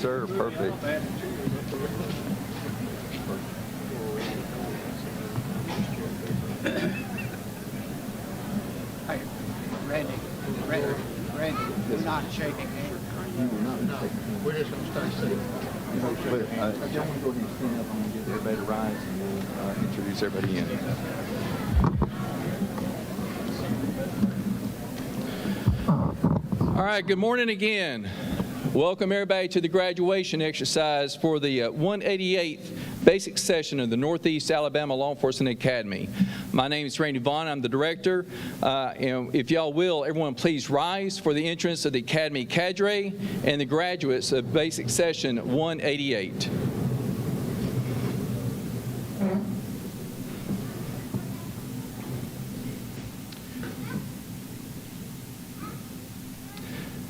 sir. Perfect. Hey, Randy, you're not shaking hands. We're just going to start sitting. Y'all want to go ahead and stand up and get everybody to rise, and we'll introduce everybody in. All right, good morning again. Welcome everybody to the graduation exercise for the 188th basic session of the Northeast Alabama Law Enforcement Academy. My name is Randy Vaughn. I'm the director. And if y'all will, everyone please rise for the entrance of the Academy cadre and the graduates of basic session 188.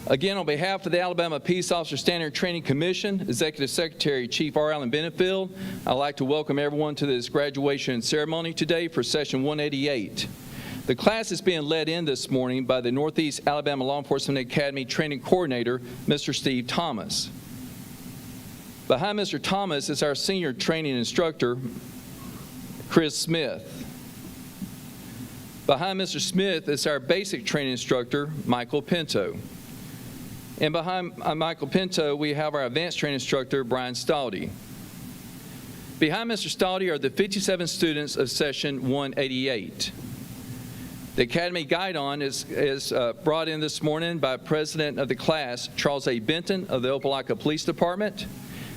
Again, on behalf of the Alabama Peace Officer Standard Training Commission, Executive Secretary Chief R. Allen Benefield, I'd like to welcome everyone to this graduation ceremony today for session 188. The class is being led in this morning by the Northeast Alabama Law Enforcement Academy Training Coordinator, Mr. Steve Thomas. Behind Mr. Thomas is our senior training instructor, Chris Smith. Behind Mr. Smith is our basic training instructor, Michael Pinto. And behind Michael Pinto, we have our advanced training instructor, Brian Staldy. Behind Mr. Staldy are the 57 students of session 188. The Academy Guide-On is brought in this morning by President of the class, Charles A. Benton of the Opelika Police Department.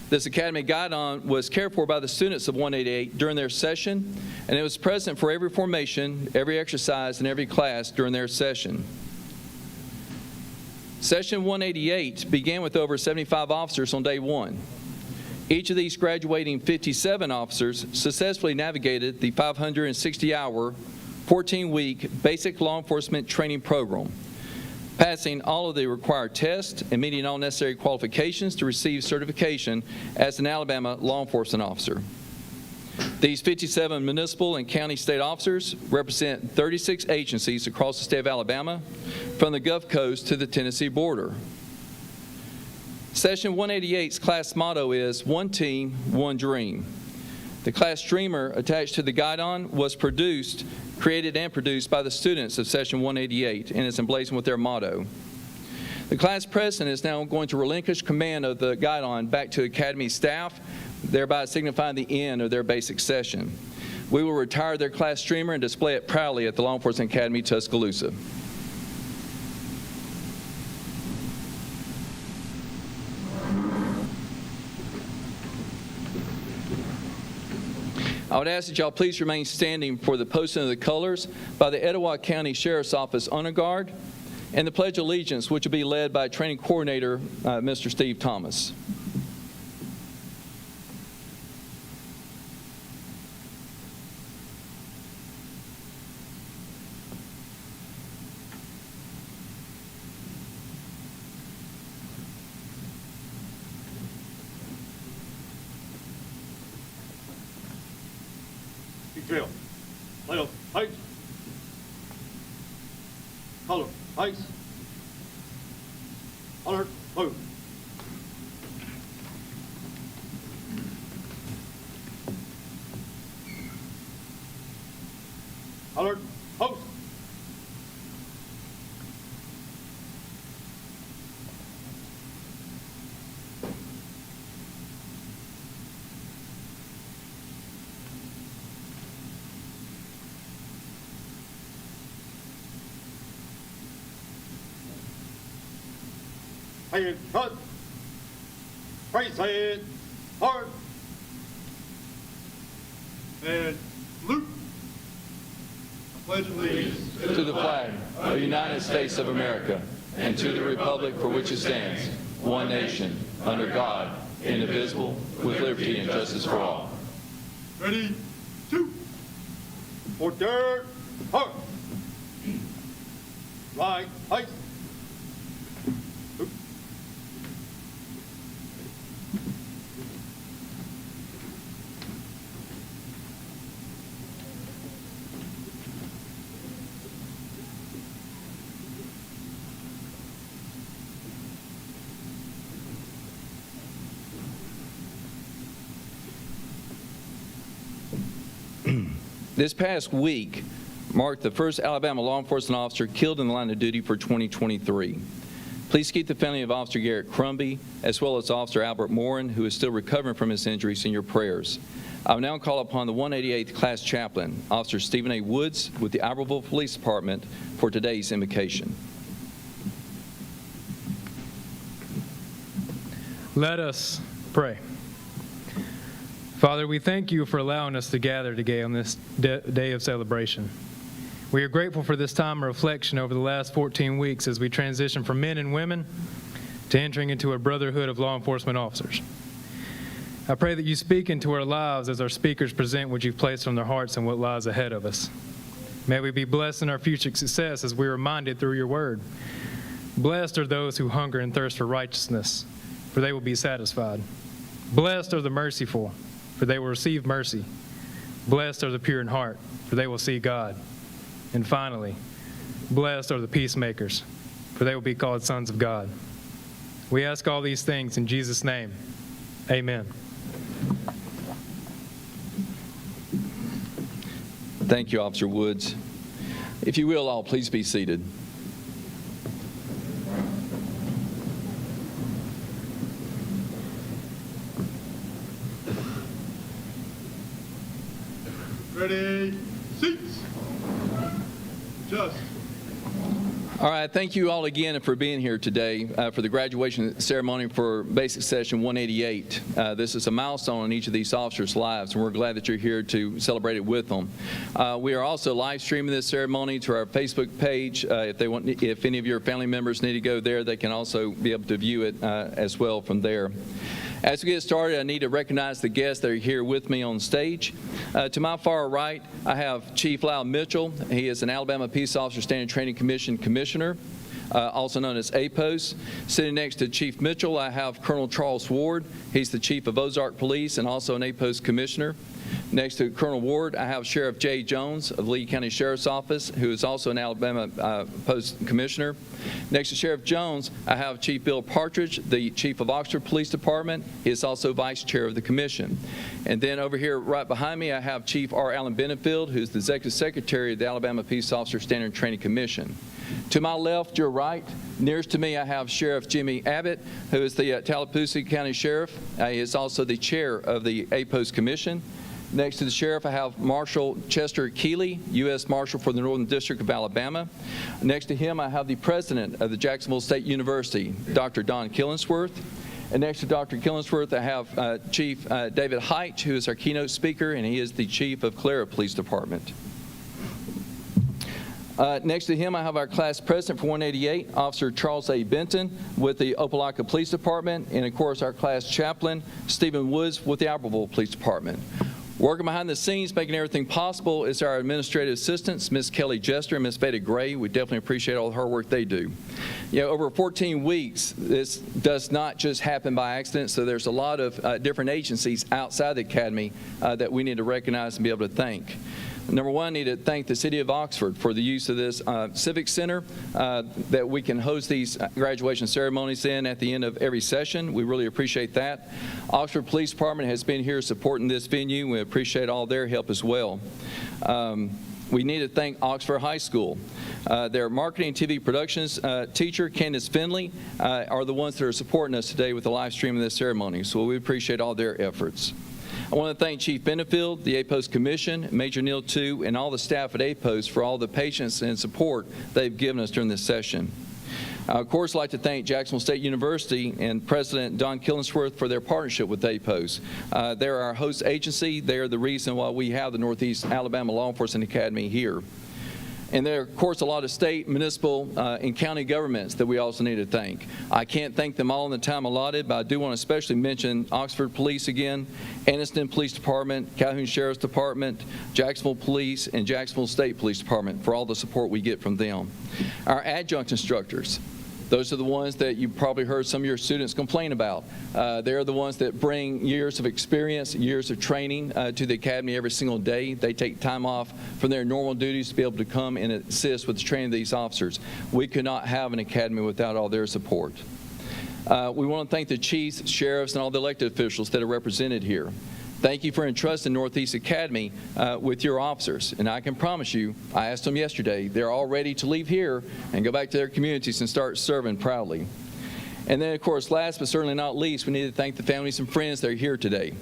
This Academy Guide-On was cared for by the students of 188 during their session, and it was present for every formation, every exercise, and every class during their session. Session 188 began with over 75 officers on day one. Each of these graduating 57 officers successfully navigated the 560-hour, 14-week basic law enforcement training program, passing all of the required tests and meeting all necessary qualifications to receive certification as an Alabama law enforcement officer. These 57 municipal and county state officers represent 36 agencies across the state of Alabama, from the Gulf Coast to the Tennessee border. Session 188's class motto is "One Team, One Dream." The class streamer attached to the Guide-On was created and produced by the students of Session 188 and is emblazoned with their motto. The class president is now going to relinquish command of the Guide-On back to Academy staff, thereby signifying the end of their basic session. We will retire their class streamer and display it proudly at the Law Enforcement Academy, Tuscaloosa. I would ask that y'all please remain standing for the posting of the colors by the Etowah County Sheriff's Office Honor Guard and the Pledge of Allegiance, which will be led by Training Coordinator Mr. Steve Thomas. Drill. Light up. Height. Color. Ice. Alert. Move. Alert. Post. Hand cut. Brace head. Hard. And loop. Pledge allegiance To the flag of the United States of America and to the republic for which it stands, one nation, under God, indivisible, with liberty and justice for all. Ready? Two. For third. Hard. Right. Height. This past week marked the first Alabama law enforcement officer killed in the line of duty for 2023. Please keep the family of Officer Garrett Crumby, as well as Officer Albert Morin, who is still recovering from his injuries, in your prayers. I will now call upon the 188th Class Chaplain, Officer Stephen A. Woods, with the Albertville Police Department for today's invocation. Let us pray. Father, we thank you for allowing us to gather today on this day of celebration. We are grateful for this time of reflection over the last 14 weeks as we transition from men and women to entering into a brotherhood of law enforcement officers. I pray that you speak into our lives as our speakers present what you've placed on their hearts and what lies ahead of us. May we be blessed in our future success as we're reminded through your word. Blessed are those who hunger and thirst for righteousness, for they will be satisfied. Blessed are the merciful, for they will receive mercy. Blessed are the pure in heart, for they will see God. And finally, blessed are the peacemakers, for they will be called sons of God. We ask all these things in Jesus' name. Amen. Thank you, Officer Woods. If you will, all please be seated. Ready, seats. Just. All right, thank you all again for being here today for the graduation ceremony for Basic Session 188. This is a milestone in each of these officers' lives, and we're glad that you're here to celebrate it with them. We are also live streaming this ceremony to our Facebook page. If any of your family members need to go there, they can also be able to view it as well from there. As we get started, I need to recognize the guests that are here with me on stage. To my far right, I have Chief Lyle Mitchell. He is an Alabama Peace Officer Standard Training Commission Commissioner, also known as APOS. Sitting next to Chief Mitchell, I have Colonel Charles Ward. He's the Chief of Ozark Police and also an APOS Commissioner. Next to Colonel Ward, I have Sheriff Jay Jones of Lee County Sheriff's Office, who is also an Alabama Post Commissioner. Next to Sheriff Jones, I have Chief Bill Partridge, the Chief of Oxford Police Department. He is also Vice Chair of the Commission. And then over here right behind me, I have Chief R. Allen Benefield, who's the Executive Secretary of the Alabama Peace Officer Standard Training Commission. To my left, your right, nearest to me, I have Sheriff Jimmy Abbott, who is the Tallapoosa County Sheriff. He is also the Chair of the APOS Commission. Next to the sheriff, I have Marshal Chester Keeley, U.S. Marshal for the Northern District of Alabama. Next to him, I have the president of the Jacksonville State University, Dr. Don Killingsworth. And next to Dr. Killingsworth, I have Chief David Height, who is our keynote speaker, and he is the chief of Clara Police Department. Next to him, I have our class president for 188, Officer Charles A. Benton with the Opelika Police Department, and of course our class chaplain, Stephen Woods with the Albertville Police Department. Working behind the scenes, making everything possible, is our administrative assistants, Ms. Kelly Jester and Ms. Beta Gray. We definitely appreciate all the hard work they do. You know, over 14 weeks, this does not just happen by accident, so there's a lot of different agencies outside the Academy that we need to recognize and be able to thank. Number one, I need to thank the City of Oxford for the use of this Civic Center that we can host these graduation ceremonies in at the end of every session. We really appreciate that. Oxford Police Department has been here supporting this venue. We appreciate all their help as well. We need to thank Oxford High School. Their marketing and TV productions teacher, Candace Finley, are the ones that are supporting us today with the live stream of this ceremony. So we appreciate all their efforts. I want to thank Chief Benefield, the APOS Commission, Major Neil II, and all the staff at APOS for all the patience and support they've given us during this session. Of course, I'd like to thank Jacksonville State University and President Don Killingsworth for their partnership with APOS. They're our host agency. They're the reason why we have the Northeast Alabama Law Enforcement Academy here. And there are, of course, a lot of state, municipal, and county governments that we also need to thank. I can't thank them all in the time allotted, but I do want to especially mention Oxford Police again, Anniston Police Department, Calhoun Sheriff's Department, Jacksonville Police, and Jacksonville State Police Department for all the support we get from them. Our adjunct instructors. Those are the ones that you probably heard some of your students complain about. They're the ones that bring years of experience, years of training to the academy every single day. They take time off from their normal duties to be able to come and assist with the training of these officers. We could not have an academy without all their support. We want to thank the chiefs, sheriffs, and all the elected officials that are represented here. Thank you for entrusting Northeast Academy with your officers. And I can promise you, I asked them yesterday, they're all ready to leave here and go back to their communities and start serving proudly. And then, of course, last but certainly not least, we need to thank the families and friends that are here today.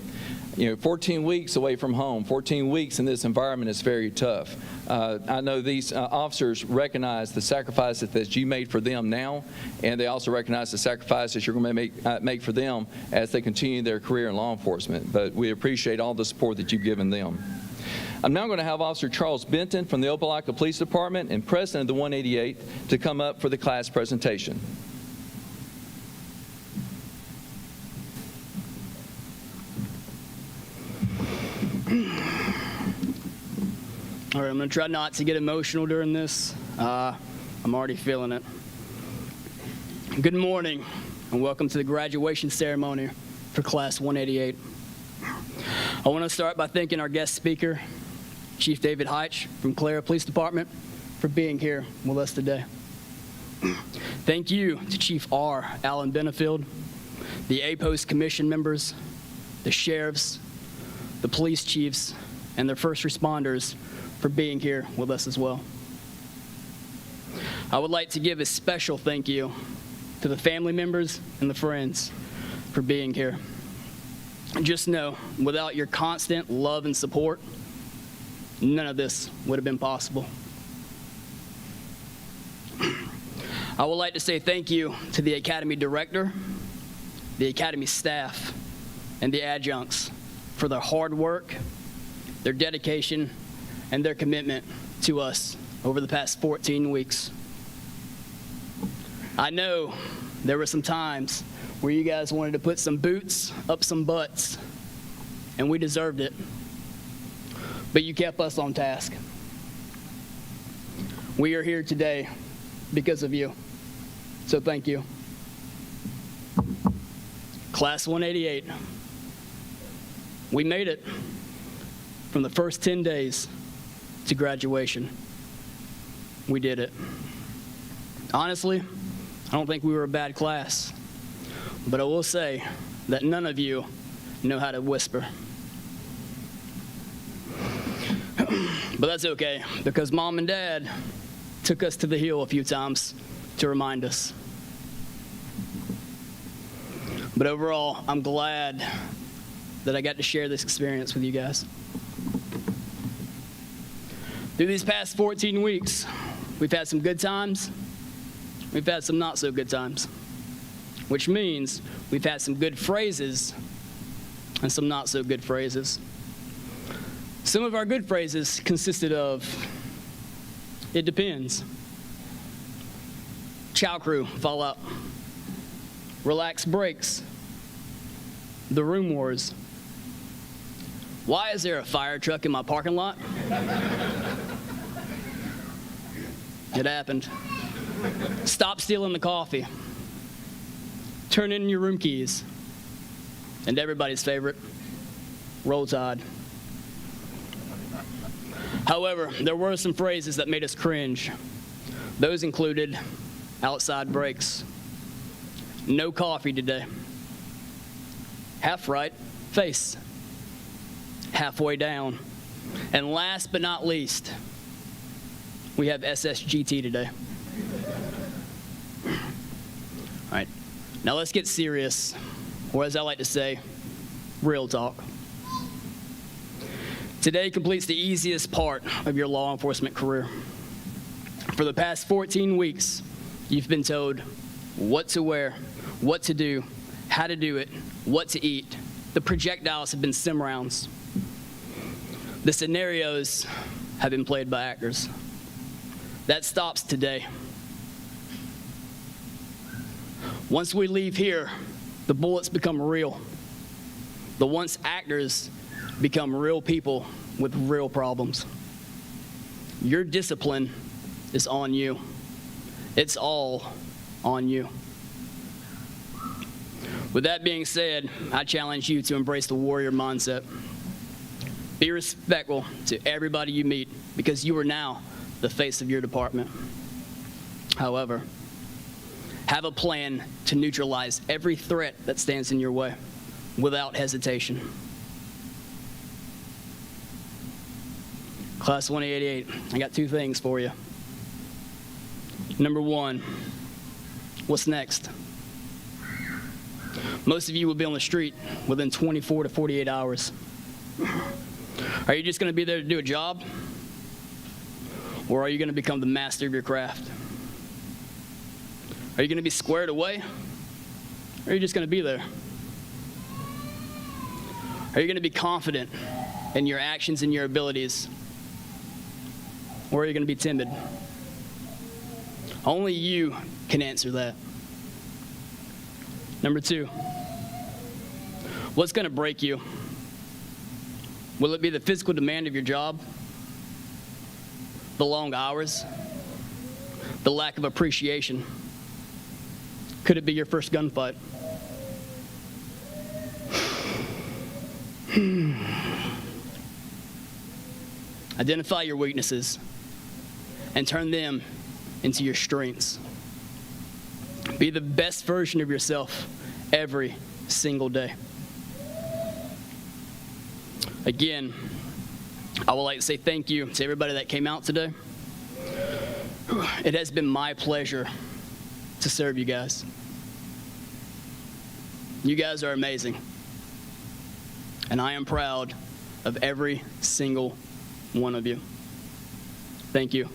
14 weeks away from home, 14 weeks in this environment is very tough. I know these officers recognize the sacrifices that you made for them now, and they also recognize the sacrifices you're going to make for them as they continue their career in law enforcement. But we appreciate all the support that you've given them. I'm now going to have Officer Charles Benton from the Opelika Police Department and President of the 188 to come up for the class presentation. All right, I'm going to try not to get emotional during this. I'm already feeling it. Good morning, and welcome to the graduation ceremony for Class 188. I want to start by thanking our guest speaker, Chief David Heitch from Clara Police Department, for being here with us today. Thank you to Chief R. Allen Benefield, the APOS Commission members, the sheriffs, the police chiefs, and their first responders for being here with us as well. I would like to give a special thank you to the family members and the friends for being here. Just know, without your constant love and support, none of this would have been possible. I would like to say thank you to the Academy Director, the Academy staff, and the adjuncts for their hard work, their dedication, and their commitment to us over the past 14 weeks. I know there were some times where you guys wanted to put some boots up some butts, and we deserved it. But you kept us on task. We are here today because of you, so thank you. Class 188, we made it from the first 10 days to graduation. We did it. Honestly, I don't think we were a bad class, but I will say that none of you know how to whisper. But that's okay, because Mom and Dad took us to the hill a few times to remind us. But overall, I'm glad that I got to share this experience with you guys. Through these past 14 weeks, we've had some good times, we've had some not so good times, which means we've had some good phrases and some not so good phrases. Some of our good phrases consisted of, it depends, chow crew, fall out, relax breaks, the room wars, why is there a fire truck in my parking lot? It happened. Stop stealing the coffee. Turn in your room keys. And everybody's favorite, roll tide. However, there were some phrases that made us cringe. Those included outside breaks, no coffee today, half right, face, halfway down, and last but not least, we have SSGT today. All right, now let's get serious, or as I like to say, real talk. Today completes the easiest part of your law enforcement career. For the past 14 weeks, you've been told what to wear, what to do, how to do it, what to eat. The projectiles have been sim rounds. The scenarios have been played by actors. That stops today. Once we leave here, the bullets become real. The once actors become real people with real problems. Your discipline is on you. It's all on you. With that being said, I challenge you to embrace the warrior mindset. Be respectful to everybody you meet because you are now the face of your department. However, have a plan to neutralize every threat that stands in your way without hesitation. Class 2088, I got two things for you. Number one, what's next? Most of you will be on the street within 24 to 48 hours. Are you just going to be there to do a job? Or are you going to become the master of your craft? Are you going to be squared away? Or are you just going to be there? Are you going to be confident in your actions and your abilities? Or are you going to be timid? Only you can answer that. Number two, what's going to break you? Will it be the physical demand of your job? The long hours? The lack of appreciation? Could it be your first gunfight? Identify your weaknesses and turn them into your strengths. Be the best version of yourself every single day. Again, I would like to say thank you to everybody that came out today. It has been my pleasure to serve you guys. You guys are amazing. And I am proud of every single one of you. Thank you.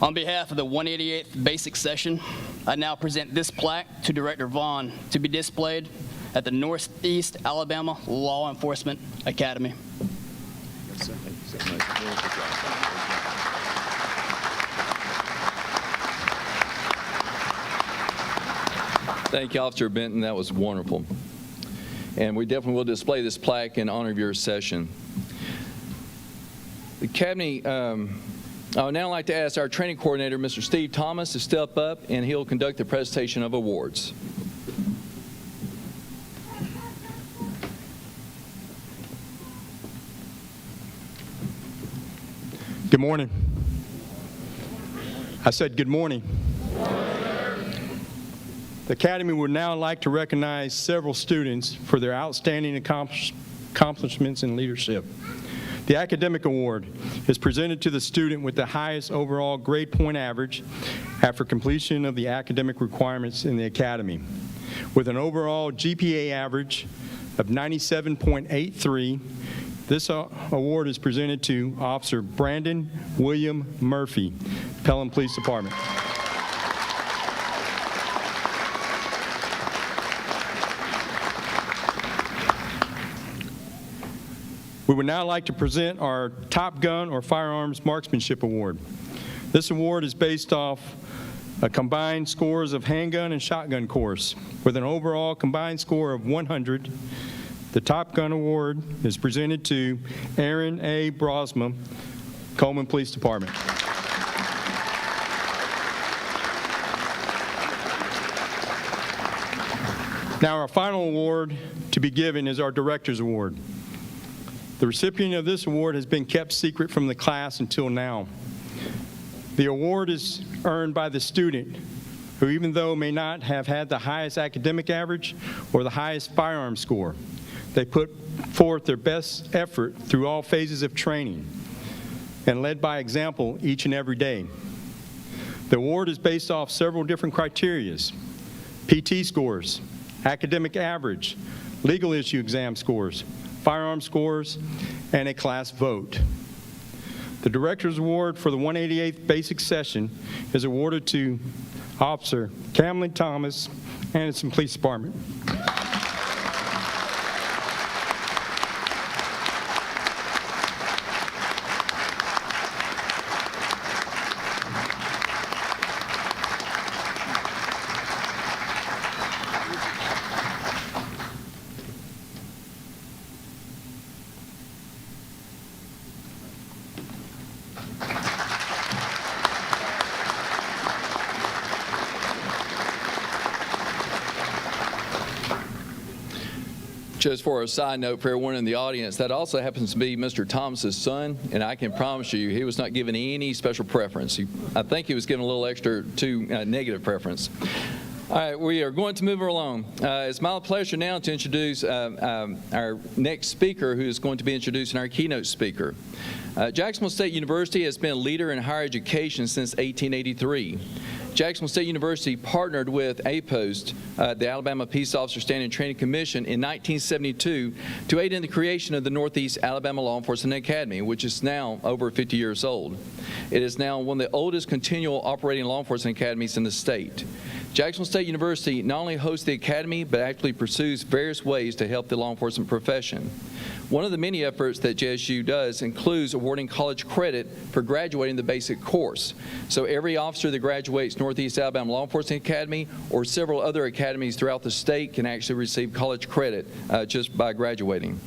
On behalf of the 188th Basic Session, I now present this plaque to Director Vaughn to be displayed at the Northeast Alabama Law Enforcement Academy. Thank you, Officer Benton. That was wonderful. And we definitely will display this plaque in honor of your session. The Academy, I would now like to ask our training coordinator, Mr. Steve Thomas, to step up, and he'll conduct the presentation of awards. Good morning. I said good morning. The Academy would now like to recognize several students for their outstanding accomplishments in leadership. The Academic Award is presented to the student with the highest overall grade point average after completion of the academic requirements in the Academy. With an overall GPA average of 97.83, this award is presented to Officer Brandon William Murphy, Pelham Police Department. We would now like to present our Top Gun or Firearms Marksmanship Award. This award is based off a combined scores of handgun and shotgun course. With an overall combined score of 100, the Top Gun Award is presented to Aaron A. Brosma, Coleman Police Department. Now our final award to be given is our Director's Award. The recipient of this award has been kept secret from the class until now. The award is earned by the student who, even though may not have had the highest academic average or the highest firearm score, they put forth their best effort through all phases of training and led by example each and every day. The award is based off several different criteria: PT scores, academic average, legal issue exam scores, firearm scores, and a class vote. The Director's Award for the 188th Basic Session is awarded to Officer Camlin Thomas, Anderson Police Department. Just for a side note for everyone in the audience, that also happens to be Mr. Thomas's son, and I can promise you he was not given any special preference. I think he was given a little extra negative preference. All right, we are going to move along. It's my pleasure now to introduce our next speaker, who is going to be introducing our keynote speaker. Jacksonville State University has been a leader in higher education since 1883. Jacksonville State University partnered with APOST, the Alabama Peace Officer Standing Training Commission, in 1972 to aid in the creation of the Northeast Alabama Law Enforcement Academy, which is now over 50 years old. It is now one of the oldest continual operating law enforcement academies in the state. Jacksonville State University not only hosts the academy, but actually pursues various ways to help the law enforcement profession. One of the many efforts that JSU does includes awarding college credit for graduating the basic course. So every officer that graduates Northeast Alabama Law Enforcement Academy or several other academies throughout the state can actually receive college credit just by graduating.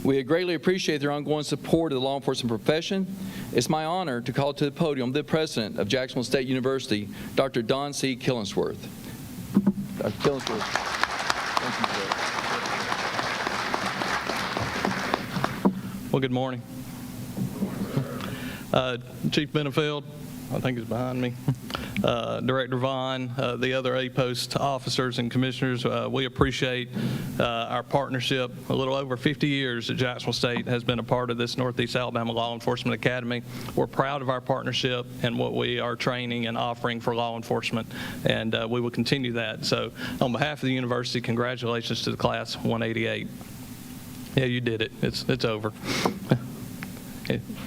We greatly appreciate their ongoing support of the law enforcement profession. It's my honor to call to the podium the president of Jacksonville State University, Dr. Don C. Killingsworth. Dr. Killingsworth. Thank you, sir. Well, good morning. Chief Benefield, I think is behind me. Director Vaughn, the other APOST officers and commissioners, we appreciate our partnership. A little over 50 years that Jacksonville State has been a part of this Northeast Alabama Law Enforcement Academy. We're proud of our partnership and what we are training and offering for law enforcement, and we will continue that. So on behalf of the university, congratulations to the class 188. Yeah, you did it. It's over.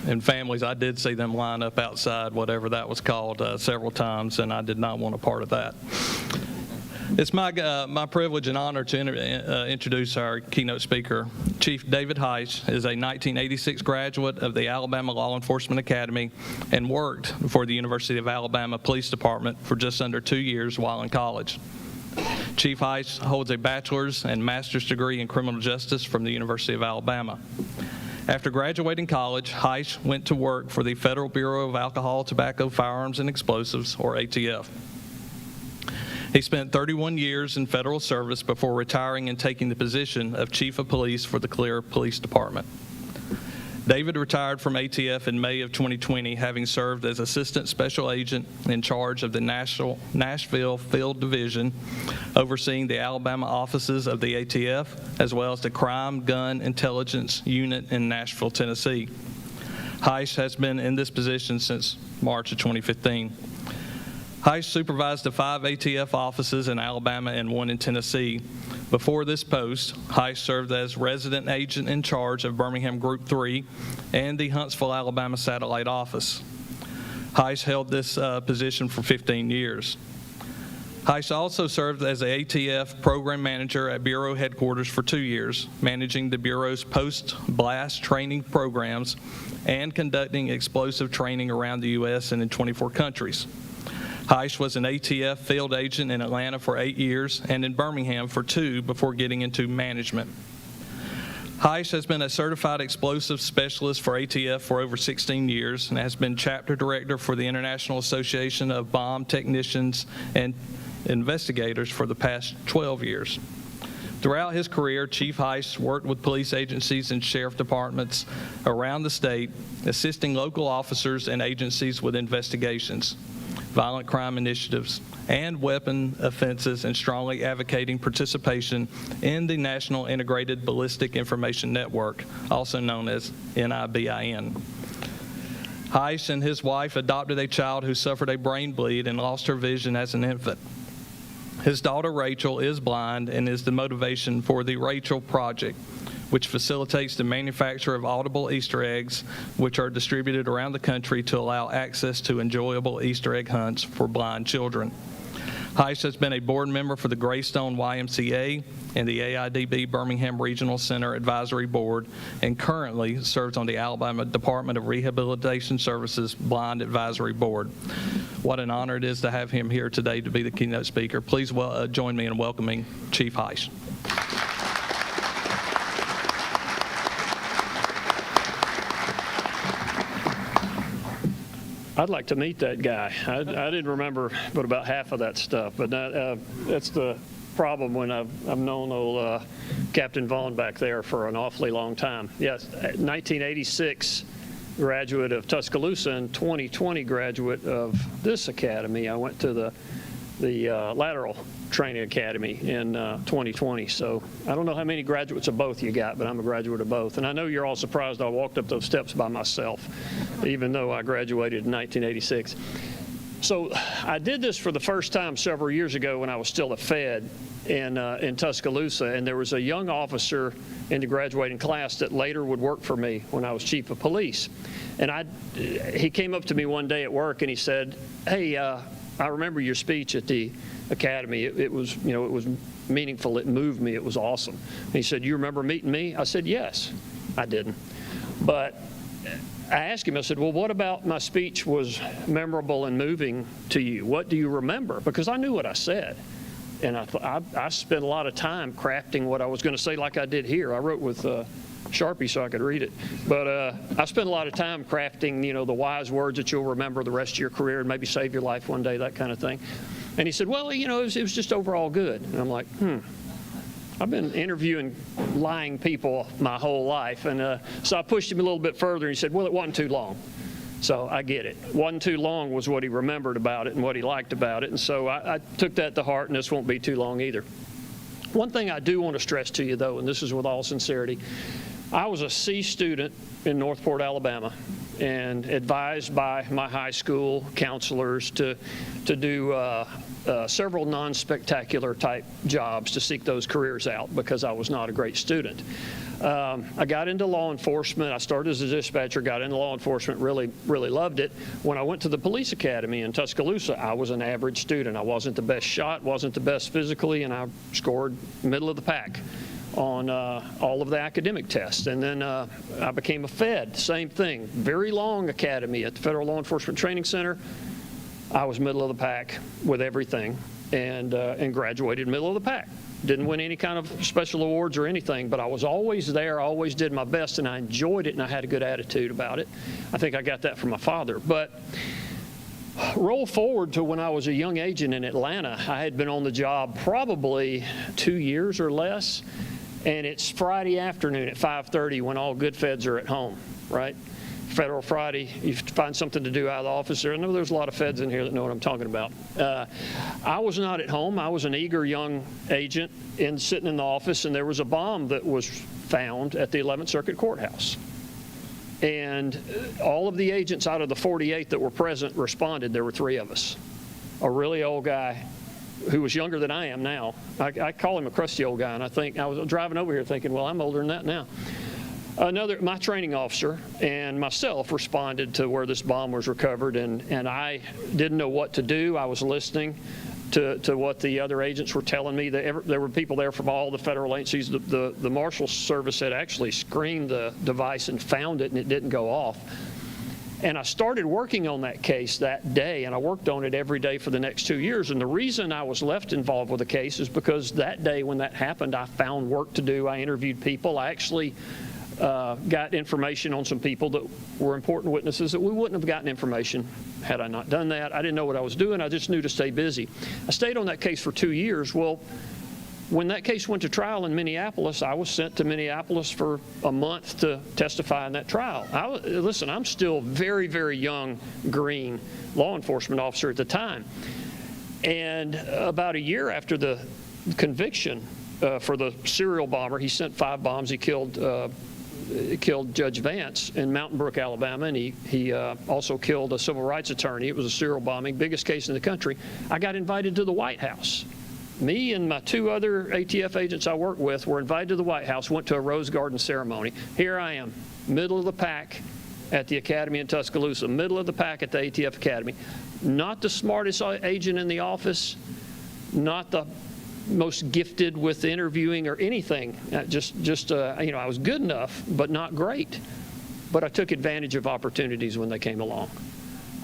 And families, I did see them line up outside, whatever that was called, several times, and I did not want a part of that. It's my privilege and honor to introduce our keynote speaker. Chief David Heiss is a 1986 graduate of the Alabama Law Enforcement Academy and worked for the University of Alabama Police Department for just under 2 years while in college. Chief Heiss holds a bachelor's and master's degree in criminal justice from the University of Alabama. After graduating college, Heiss went to work for the Federal Bureau of Alcohol, Tobacco, Firearms, and Explosives, or ATF. He spent 31 years in federal service before retiring and taking the position of Chief of Police for the Clear Police Department. David retired from ATF in May of 2020, having served as Assistant Special Agent in charge of the Nashville Field Division, overseeing the Alabama offices of the ATF, as well as the Crime Gun Intelligence Unit in Nashville, Tennessee. Heiss has been in this position since March of 2015. Heiss supervised the 5 ATF offices in Alabama and 1 in Tennessee. Before this post, Heiss served as resident agent in charge of Birmingham Group 3 and the Huntsville, Alabama satellite office. Heiss held this position for 15 years. Heiss also served as the ATF program manager at Bureau headquarters for 2 years, managing the Bureau's post-blast training programs and conducting explosive training around the U.S. and in 24 countries. Heiss was an ATF field agent in Atlanta for 8 years and in Birmingham for 2 before getting into management. Heiss has been a certified explosive specialist for ATF for over 16 years and has been chapter director for the International Association of Bomb Technicians and Investigators for the past 12 years. Throughout his career, Chief Heiss worked with police agencies and sheriff departments around the state, assisting local officers and agencies with investigations, violent crime initiatives, and weapon offenses, and strongly advocating participation in the National Integrated Ballistic Information Network, also known as NIBIN. Heiss and his wife adopted a child who suffered a brain bleed and lost her vision as an infant. His daughter Rachel is blind and is the motivation for the Rachel Project, which facilitates the manufacture of audible Easter eggs, which are distributed around the country to allow access to enjoyable Easter egg hunts for blind children. Heiss has been a board member for the Greystone YMCA and the AIDB Birmingham Regional Center Advisory Board, and currently serves on the Alabama Department of Rehabilitation Services Blind Advisory Board. What an honor it is to have him here today to be the keynote speaker. Please join me in welcoming Chief Heiss. I'd like to meet that guy. I didn't remember but about half of that stuff, but that's the problem when I've known old Captain Vaughn back there for an awfully long time. Yes, 1986 graduate of Tuscaloosa and 2020 graduate of this academy. I went to the lateral training academy in 2020. So I don't know how many graduates of both you got, but I'm a graduate of both. And I know you're all surprised I walked up those steps by myself, even though I graduated in 1986. So I did this for the first time several years ago when I was still a Fed in Tuscaloosa, and there was a young officer in the graduating class that later would work for me when I was chief of police. And he came up to me one day at work and he said, "Hey, I remember your speech at the academy. It was meaningful. It moved me. It was awesome." And he said, "You remember meeting me?" I said, "Yes." I didn't. But I asked him, I said, "Well, what about my speech was memorable and moving to you? What do you remember?" Because I knew what I said. And I spent a lot of time crafting what I was going to say like I did here. I wrote with Sharpie so I could read it. But I spent a lot of time crafting, the wise words that you'll remember the rest of your career and maybe save your life one day, that kind of thing. And he said, "Well, it was just overall good." And I'm like, I've been interviewing lying people my whole life. And so I pushed him a little bit further, and he said, "Well, it wasn't too long." So I get it. Wasn't too long was what he remembered about it and what he liked about it. And so I took that to heart, and this won't be too long either. One thing I do want to stress to you, though, and this is with all sincerity, I was a C student in Northport, Alabama, and advised by my high school counselors to do several non-spectacular type jobs to seek those careers out because I was not a great student. I got into law enforcement. I started as a dispatcher, got into law enforcement, really, really loved it. When I went to the police academy in Tuscaloosa, I was an average student. I wasn't the best shot, wasn't the best physically, and I scored middle of the pack on all of the academic tests. And then I became a Fed, same thing. Very long academy at the Federal Law Enforcement Training Center. I was middle of the pack with everything and graduated middle of the pack. Didn't win any kind of special awards or anything, but I was always there, I always did my best, and I enjoyed it, and I had a good attitude about it. I think I got that from my father. But roll forward to when I was a young agent in Atlanta. I had been on the job probably 2 years or less, and it's Friday afternoon at 5:30 when all good feds are at home, right? Federal Friday, you find something to do out of the office there. I know there's a lot of feds in here that know what I'm talking about. I was not at home. I was an eager young agent sitting in the office, and there was a bomb that was found at the 11th Circuit Courthouse. And all of the agents out of the 48 that were present responded. There were 3 of us. A really old guy who was younger than I am now. I call him a crusty old guy, and I was driving over here thinking, well, I'm older than that now. My training officer and myself responded to where this bomb was recovered, and I didn't know what to do. I was listening to what the other agents were telling me. There were people there from all the federal agencies. The Marshal Service had actually screened the device and found it, and it didn't go off. And I started working on that case that day, and I worked on it every day for the next 2 years. And the reason I was left involved with the case is because that day when that happened, I found work to do. I interviewed people. I actually got information on some people that were important witnesses that we wouldn't have gotten information had I not done that. I didn't know what I was doing. I just knew to stay busy. I stayed on that case for 2 years. Well, when that case went to trial in Minneapolis, I was sent to Minneapolis for a month to testify in that trial. Listen, I'm still very, very young, green law enforcement officer at the time. And about a year after the conviction for the serial bomber, he sent 5 bombs. He killed Judge Vance in Mountain Brook, Alabama, and he also killed a civil rights attorney. It was a serial bombing, biggest case in the country. I got invited to the White House. Me and my 2 other ATF agents I worked with were invited to the White House, went to a Rose Garden ceremony. Here I am, middle of the pack at the academy in Tuscaloosa, middle of the pack at the ATF academy. Not the smartest agent in the office, not the most gifted with interviewing or anything. I was good enough, but not great. But I took advantage of opportunities when they came along.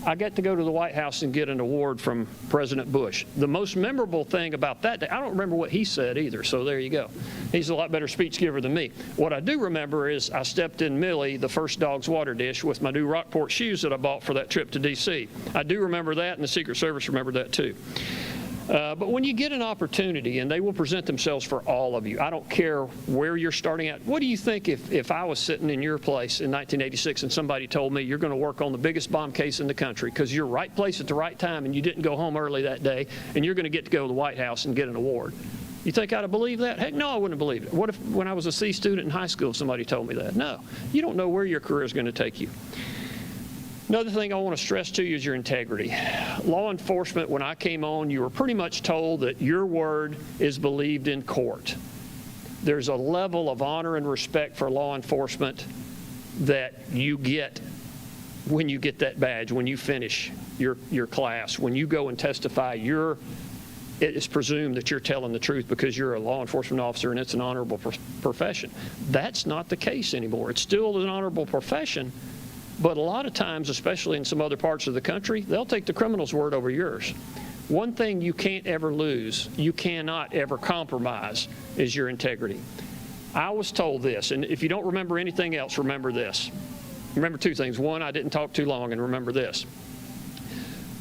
I got to go to the White House and get an award from President Bush. The most memorable thing about that day, I don't remember what he said either, so there you go. He's a lot better speech giver than me. What I do remember is I stepped in Millie, the first dog's water dish, with my new Rockport shoes that I bought for that trip to D.C. I do remember that, and the Secret Service remembered that too. But when you get an opportunity, and they will present themselves for all of you, I don't care where you're starting at. What do you think if I was sitting in your place in 1986 and somebody told me you're going to work on the biggest bomb case in the country because you're right place at the right time and you didn't go home early that day and you're going to get to go to the White House and get an award? You think I'd have believed that? Heck, no, I wouldn't have believed it. What if when I was a C student in high school somebody told me that? No. You don't know where your career is going to take you. Another thing I want to stress to you is your integrity. Law enforcement, when I came on, you were pretty much told that your word is believed in court. There's a level of honor and respect for law enforcement that you get when you get that badge, when you finish your class, when you go and testify, it is presumed that you're telling the truth because you're a law enforcement officer and it's an honorable profession. That's not the case anymore. It's still an honorable profession. But a lot of times, especially in some other parts of the country, they'll take the criminal's word over yours. One thing you can't ever lose, you cannot ever compromise, is your integrity. I was told this, and if you don't remember anything else, remember this. Remember two things. One, I didn't talk too long, and remember this.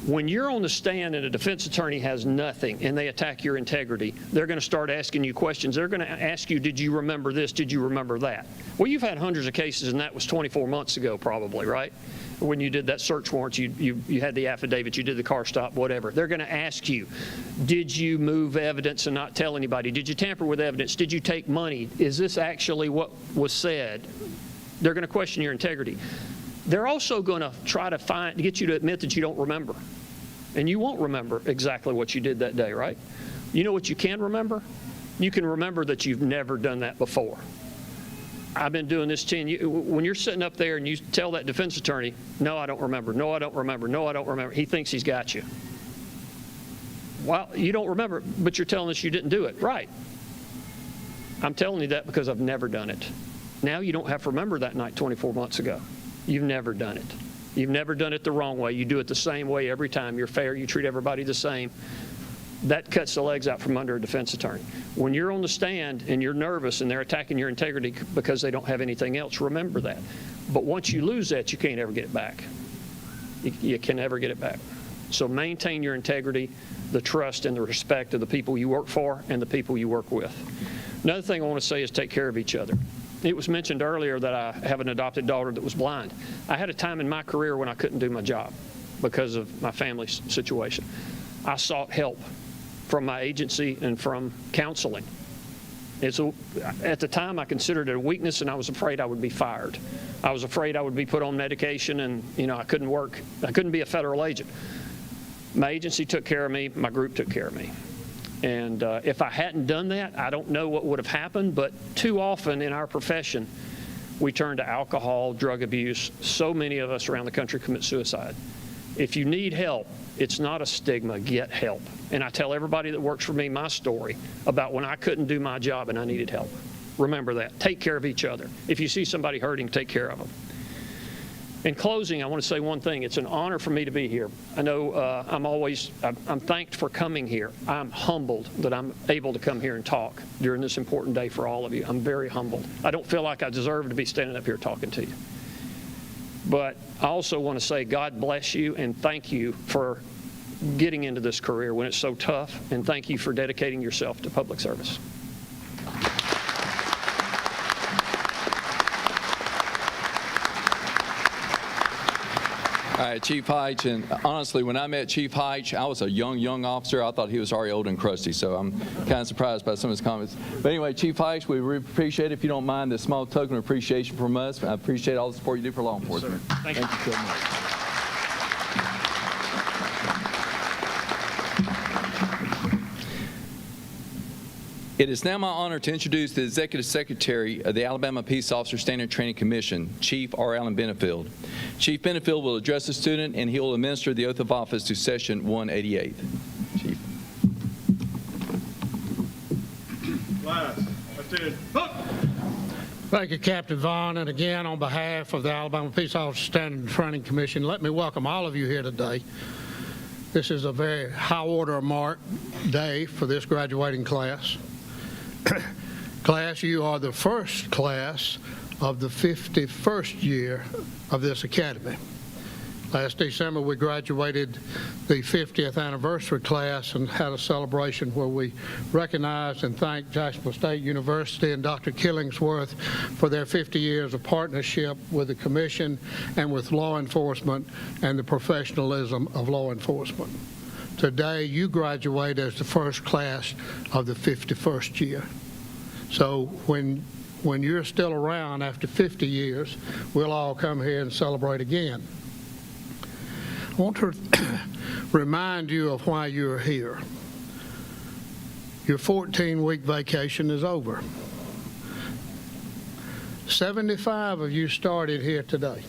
When you're on the stand and a defense attorney has nothing and they attack your integrity, they're going to start asking you questions. They're going to ask you, did you remember this? Did you remember that? Well, you've had hundreds of cases, and that was 24 months ago probably, right? When you did that search warrant, you had the affidavit, you did the car stop, whatever. They're going to ask you, did you move evidence and not tell anybody? Did you tamper with evidence? Did you take money? Is this actually what was said? They're going to question your integrity. They're also going to try to get you to admit that you don't remember. And you won't remember exactly what you did that day, right? You know what you can remember? You can remember that you've never done that before. I've been doing this 10 years. When you're sitting up there and you tell that defense attorney, no, I don't remember, no, I don't remember, no, I don't remember, he thinks he's got you. Well, you don't remember, but you're telling us you didn't do it. Right. I'm telling you that because I've never done it. Now you don't have to remember that night 24 months ago. You've never done it. You've never done it the wrong way. You do it the same way every time. You're fair. You treat everybody the same. That cuts the legs out from under a defense attorney. When you're on the stand and you're nervous and they're attacking your integrity because they don't have anything else, remember that. But once you lose that, you can't ever get it back. You can never get it back. So maintain your integrity, the trust and the respect of the people you work for and the people you work with. Another thing I want to say is take care of each other. It was mentioned earlier that I have an adopted daughter that was blind. I had a time in my career when I couldn't do my job because of my family's situation. I sought help from my agency and from counseling. At the time, I considered it a weakness, and I was afraid I would be fired. I was afraid I would be put on medication, and I couldn't work. I couldn't be a federal agent. My agency took care of me. My group took care of me. And if I hadn't done that, I don't know what would have happened, but too often in our profession, we turn to alcohol, drug abuse. So many of us around the country commit suicide. If you need help, it's not a stigma. Get help. And I tell everybody that works for me my story about when I couldn't do my job and I needed help. Remember that. Take care of each other. If you see somebody hurting, take care of them. In closing, I want to say one thing. It's an honor for me to be here. I know I'm thanked for coming here. I'm humbled that I'm able to come here and talk during this important day for all of you. I'm very humbled. I don't feel like I deserve to be standing up here talking to you. But I also want to say God bless you and thank you for getting into this career when it's so tough, and thank you for dedicating yourself to public service. All right, Chief Heitch, and honestly, when I met Chief Heitch, I was a young officer. I thought he was already old and crusty, so I'm kind of surprised by some of his comments. But anyway, Chief Heitch, we really appreciate it. If you don't mind this small token of appreciation from us, I appreciate all the support you do for law enforcement. Yes, Thank you so much. It is now my honor to introduce the Executive Secretary of the Alabama Peace Officer Standard Training Commission, Chief R. Allen Benefield. Chief Benefield will address the student, and he will administer the oath of office to Session 188. Chief. Class, attend. Up. Thank you, Captain Vaughn. And again, on behalf of the Alabama Peace Officer Standard Training Commission, let me welcome all of you here today. This is a very high-order mark day for this graduating class. Class, you are the first class of the 51st year of this academy. Last December, we graduated the 50th anniversary class and had a celebration where we recognized and thanked Jacksonville State University and Dr. Killingsworth for their 50 years of partnership with the Commission and with law enforcement and the professionalism of law enforcement. Today, you graduate as the first class of the 51st year. So when you're still around after 50 years, we'll all come here and celebrate again. I want to remind you of why you're here. Your 14-week vacation is over. 75 of you started here today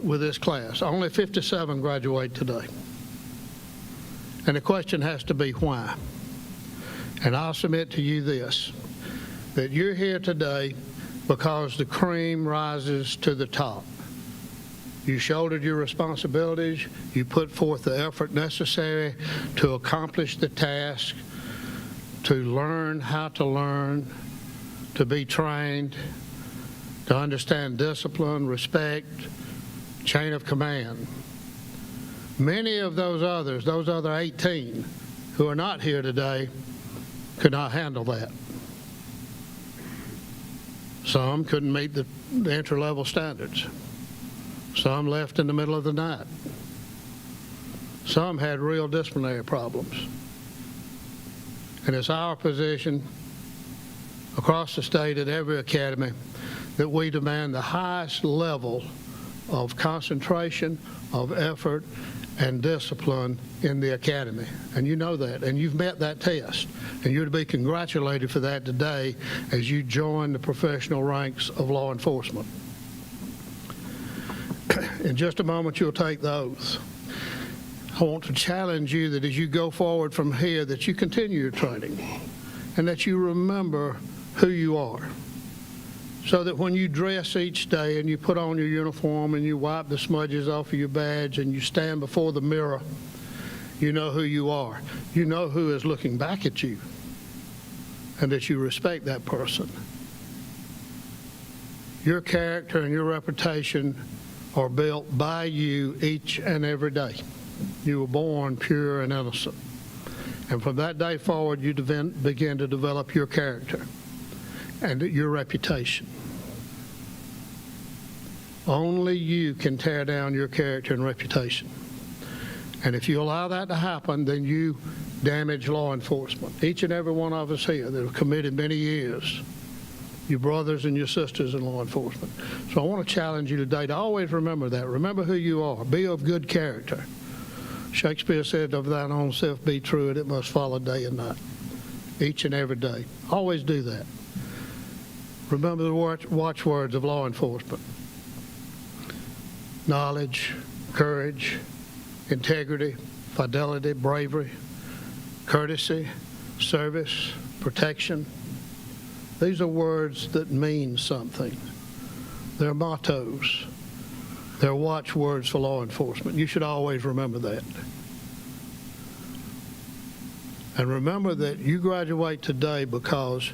with this class. Only 57 graduate today. And the question has to be why. And I'll submit to you this, that you're here today because the cream rises to the top. You shouldered your responsibilities. You put forth the effort necessary to accomplish the task, to learn how to learn, to be trained, to understand discipline, respect, chain of command. Many of those others, those other 18 who are not here today, could not handle that. Some couldn't meet the entry-level standards. Some left in the middle of the night. Some had real disciplinary problems. And it's our position across the state at every academy that we demand the highest level of concentration, of effort, and discipline in the academy. And you know that, and you've met that test. And you're to be congratulated for that today as you join the professional ranks of law enforcement. In just a moment, you'll take the oath. I want to challenge you that as you go forward from here, that you continue your training and that you remember who you are, so that when you dress each day and you put on your uniform and you wipe the smudges off of your badge and you stand before the mirror, you know who you are. You know who is looking back at you, and that you respect that person. Your character and your reputation are built by you each and every day. You were born pure and innocent. And from that day forward, you begin to develop your character and your reputation. Only you can tear down your character and reputation. And if you allow that to happen, then you damage law enforcement. Each and every one of us here that have committed many years, your brothers and your sisters in law enforcement. So I want to challenge you today to always remember that. Remember who you are. Be of good character. Shakespeare said, of thine own self be true, and it must follow day and night. Each and every day. Always do that. Remember the watchwords of law enforcement. Knowledge, courage, integrity, fidelity, bravery, courtesy, service, protection. These are words that mean something. They're mottos. They're watchwords for law enforcement. You should always remember that. And remember that you graduate today because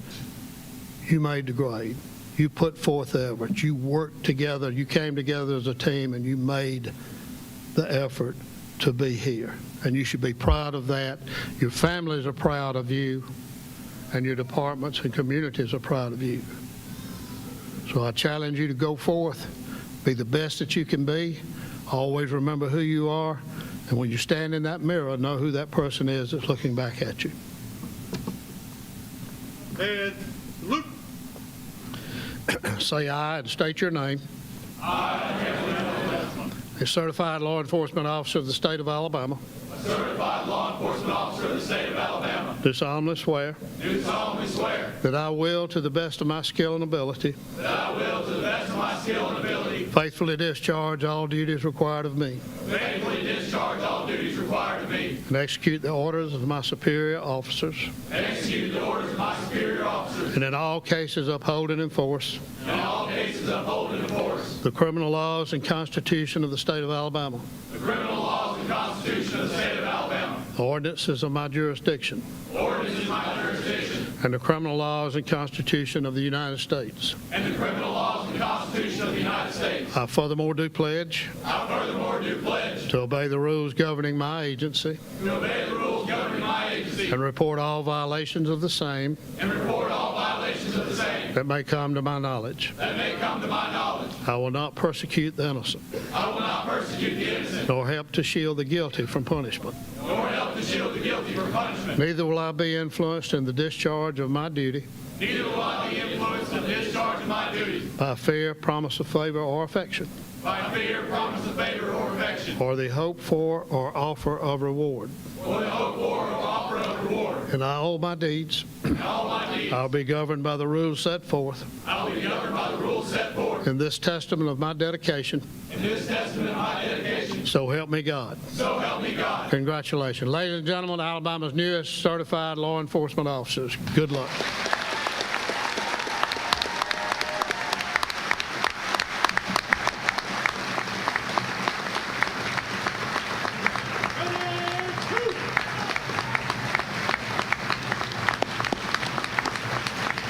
you made the grade. You put forth the effort. You worked together. You came together as a team, and you made the effort to be here. And you should be proud of that. Your families are proud of you, and your departments and communities are proud of you. So I challenge you to go forth, be the best that you can be. Always remember who you are, and when you stand in that mirror, know who that person is that's looking back at you. And Luke. Say aye and state your name. I, A certified law enforcement officer of the state of Alabama. a certified law enforcement officer of the state of Alabama, Do solemnly swear do solemnly swear that I will, to the best of my skill and ability, that I will, to the best of my skill and ability, faithfully discharge all duties required of me faithfully discharge all duties required of me, and execute the orders of my superior officers, and execute the orders of my superior officers, and in all cases uphold and enforce and in all cases uphold and enforce the criminal laws and Constitution of the state of Alabama, the criminal laws and Constitution of the state of Alabama, the ordinances of my jurisdiction, ordinances in my jurisdiction, and the criminal laws and Constitution of the United States. and the criminal laws and Constitution of the United States. I furthermore do pledge I furthermore do pledge to obey the rules governing my agency to obey the rules governing my agency and report all violations of the same and report all violations of the same that may come to my knowledge. that may come to my knowledge. I will not persecute the innocent, I will not persecute the innocent, nor help to shield the guilty from punishment. nor help to shield the guilty from punishment. Neither will I be influenced in the discharge of my duty Neither will I be influenced in the discharge of my duties by fear, promise of favor, or affection, by fear, promise of favor, or affection, or the hope for or offer of reward. or the hope for or offer of reward. In all my deeds, In all my deeds, I'll be governed by the rules set forth I will be governed by the rules set forth in this testament of my dedication. in this testament of my dedication. So help me God. So help me God. Congratulations. Ladies and gentlemen, Alabama's newest certified law enforcement officers. Good luck.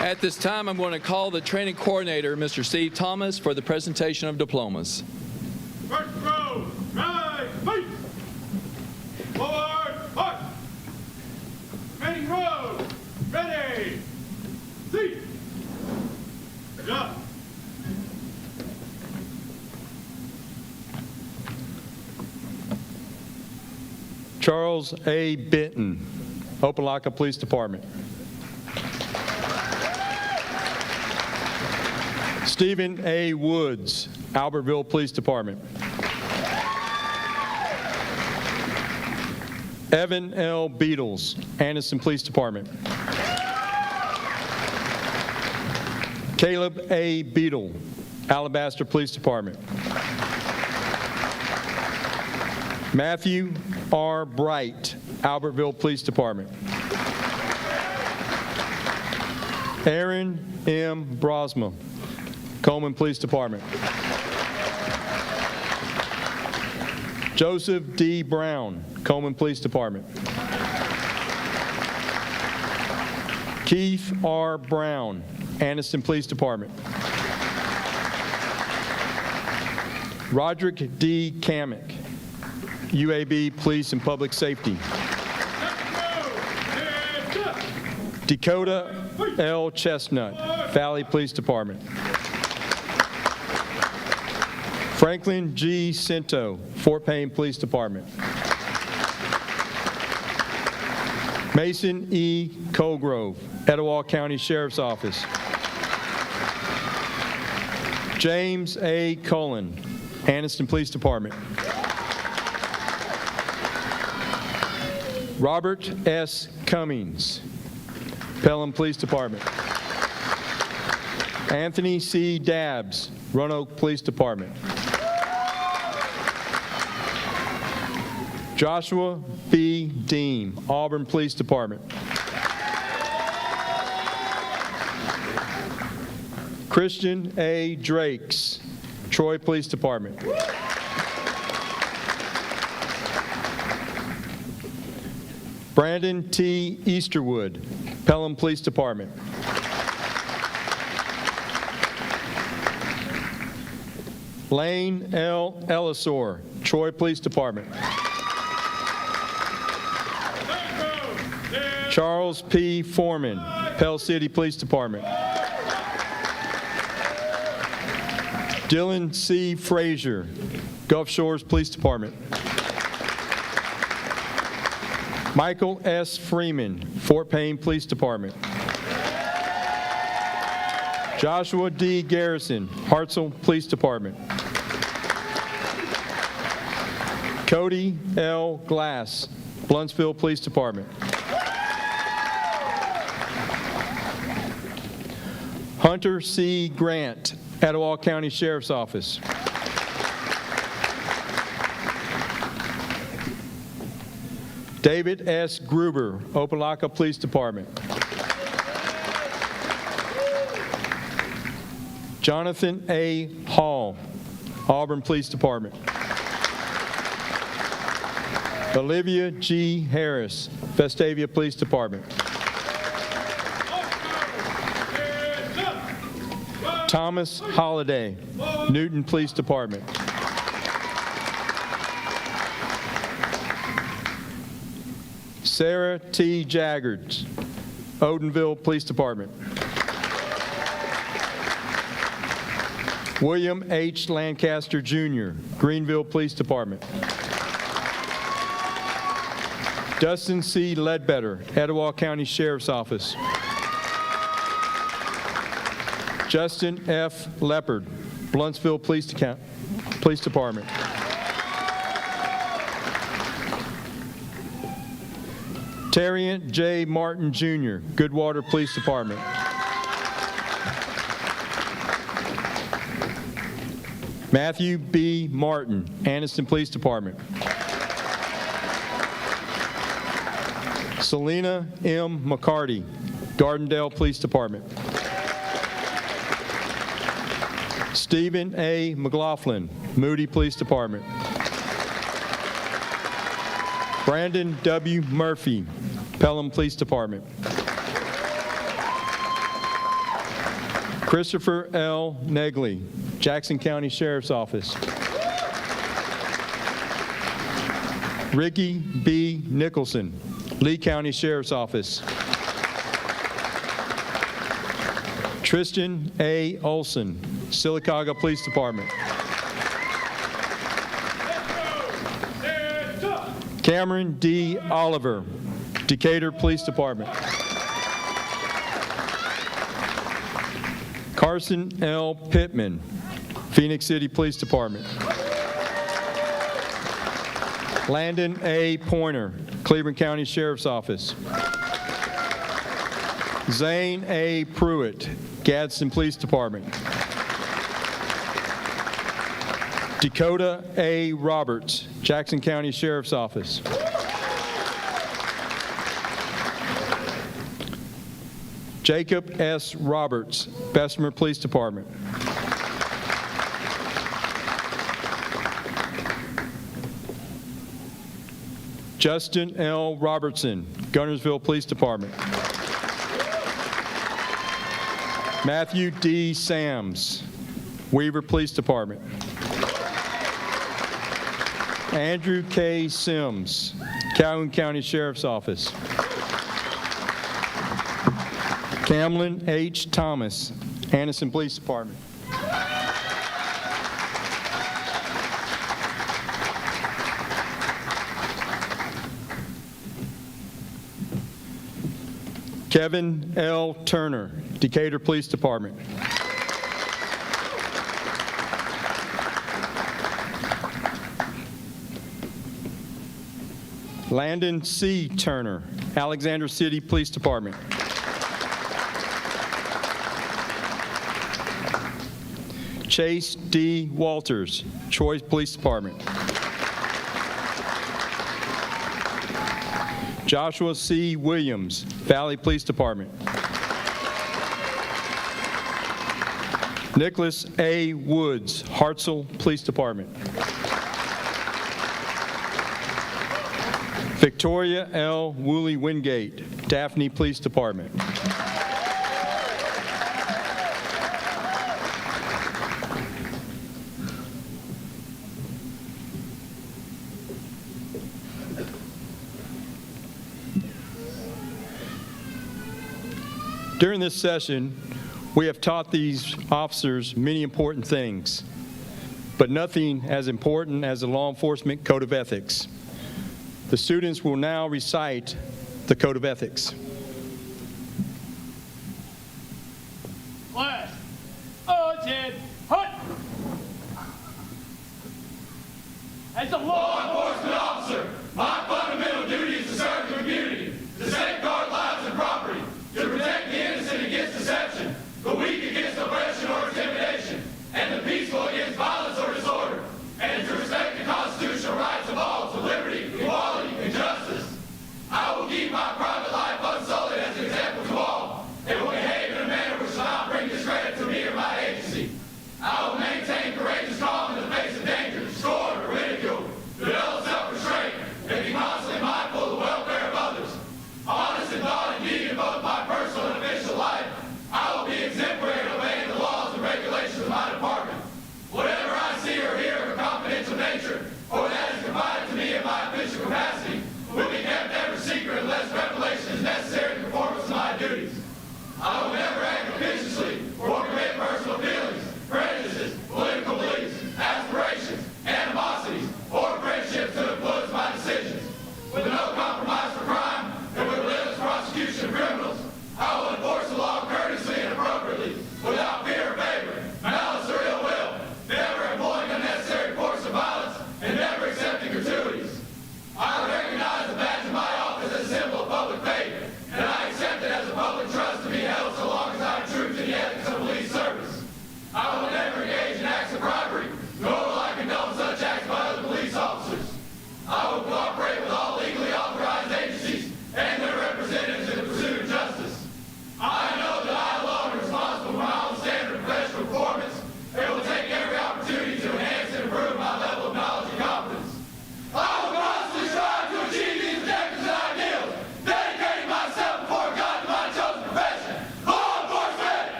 At this time, I'm going to call the training coordinator, Mr. Steve Thomas, for the presentation of diplomas. First row, right, feet. Forward, march. Training row, ready, seat. Jump. Charles A. Benton, Opelika Police Department. Stephen A. Woods, Albertville Police Department. Evan L. Beatles, Anniston Police Department. Caleb A. Beetle, Alabaster Police Department. Matthew R. Bright, Albertville Police Department. Aaron M. Brosma, Coleman Police Department. Joseph D. Brown, Coleman Police Department. Keith R. Brown, Anniston Police Department. Roderick D. Kamek, UAB Police and Public Safety. Dakota L. Chestnut, Valley Police Department. Franklin G. Cinto, Fort Payne Police Department. Mason E. Colgrove, Etowah County Sheriff's Office. James A. Cullen, Anniston Police Department. Robert S. Cummings, Pelham Police Department. Anthony C. Dabbs, Roanoke Police Department. Joshua B. Dean, Auburn Police Department. Christian A. Drakes, Troy Police Department. Brandon T. Easterwood, Pelham Police Department. Lane L. Ellisor, Troy Police Department. Charles P. Foreman, Pell City Police Department. Dylan C. Frazier, Gulf Shores Police Department. Michael S. Freeman, Fort Payne Police Department. Joshua D. Garrison, Hartselle Police Department. Cody L. Glass, Blunsville Police Department. Hunter C. Grant, Etowah County Sheriff's Office. David S. Gruber, Opelika Police Department. Jonathan A. Hall, Auburn Police Department. Olivia G. Harris, Vestavia Police Department. Thomas Holliday, Newton Police Department. Sarah T. Jaggards, Odenville Police Department. William H. Lancaster, Jr., Greenville Police Department. Dustin C. Ledbetter, Etowah County Sheriff's Office. Justin F. Leopard, Bluntsville Police Department. Terriant J. Martin, Jr., Goodwater Police Department. Matthew B. Martin, Anniston Police Department. Selena M. McCarty, Gardendale Police Department. Stephen A. McLaughlin, Moody Police Department. Brandon W. Murphy, Pelham Police Department. Christopher L. Negley, Jackson County Sheriff's Office. Ricky B. Nicholson, Lee County Sheriff's Office. Tristan A. Olson, Sylacauga Police Department. Cameron D. Oliver, Decatur Police Department. Carson L. Pittman, Phoenix City Police Department. Landon A. Pointer, Cleveland County Sheriff's Office. Zane A. Pruitt, Gadsden Police Department. Dakota A. Roberts, Jackson County Sheriff's Office. Jacob S. Roberts, Bessemer Police Department. Justin L. Robertson, Gunnersville Police Department. Matthew D. Sams, Weaver Police Department. Andrew K. Sims, Calhoun County Sheriff's Office. Camlin H. Thomas, Anniston Police Department. Kevin L. Turner, Decatur Police Department. Landon C. Turner, Alexander City Police Department. Chase D. Walters, Troy Police Department. Joshua C. Williams, Valley Police Department. Nicholas A. Woods, Hartselle Police Department. Victoria L. Woolley Wingate, Daphne Police Department. During this session, we have taught these officers many important things, but nothing as important as the Law Enforcement Code of Ethics. The students will now recite the Code of Ethics. Class, attention, hut! As a law enforcement officer, my fundamental duty is to serve the community, to safeguard lives and property, to protect the innocent against deception, the weak against oppression or intimidation, and the peaceful against violence or disorder, and to respect the constitutional rights of all to liberty, equality, and justice. I will keep my private life unsullied as an example to all, and will behave in a manner which shall not bring discredit to me or my agency. I will maintain courageous calm in the face of danger, scorn, or ridicule, develop self-restraint, and be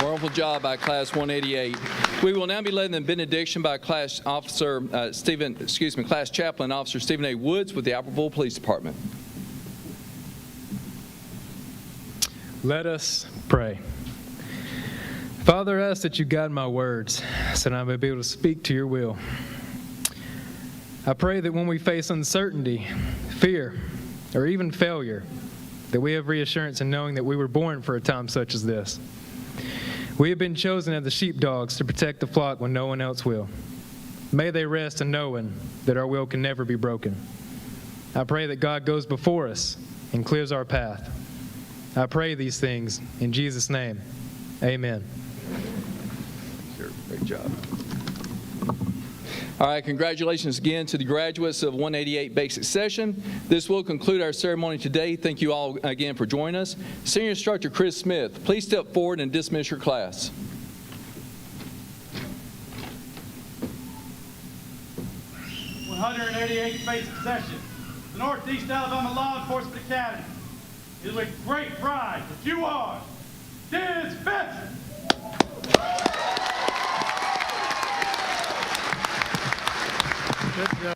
Wonderful job by Class 188. We will now be led in the benediction by Class Chaplain Officer Stephen A. Woods with the Albertville Police Department. Let us pray. Father, I ask that you guide my words so that I may be able to speak to your will. I pray that when we face uncertainty, fear, or even failure, that we have reassurance in knowing that we were born for a time such as this. We have been chosen as the sheepdogs to protect the flock when no one else will. May they rest in knowing that our will can never be broken. I pray that God goes before us and clears our path. I pray these things in Jesus' name. Amen. Great job. All right, congratulations again to the graduates of 188 Basic Session. This will conclude our ceremony today. Thank you all again for joining us. Senior Instructor Chris Smith, please step forward and dismiss your class. #188 Basic Session, the Northeast Alabama Law Enforcement Academy. It is with great pride that you are dismissed. Good job.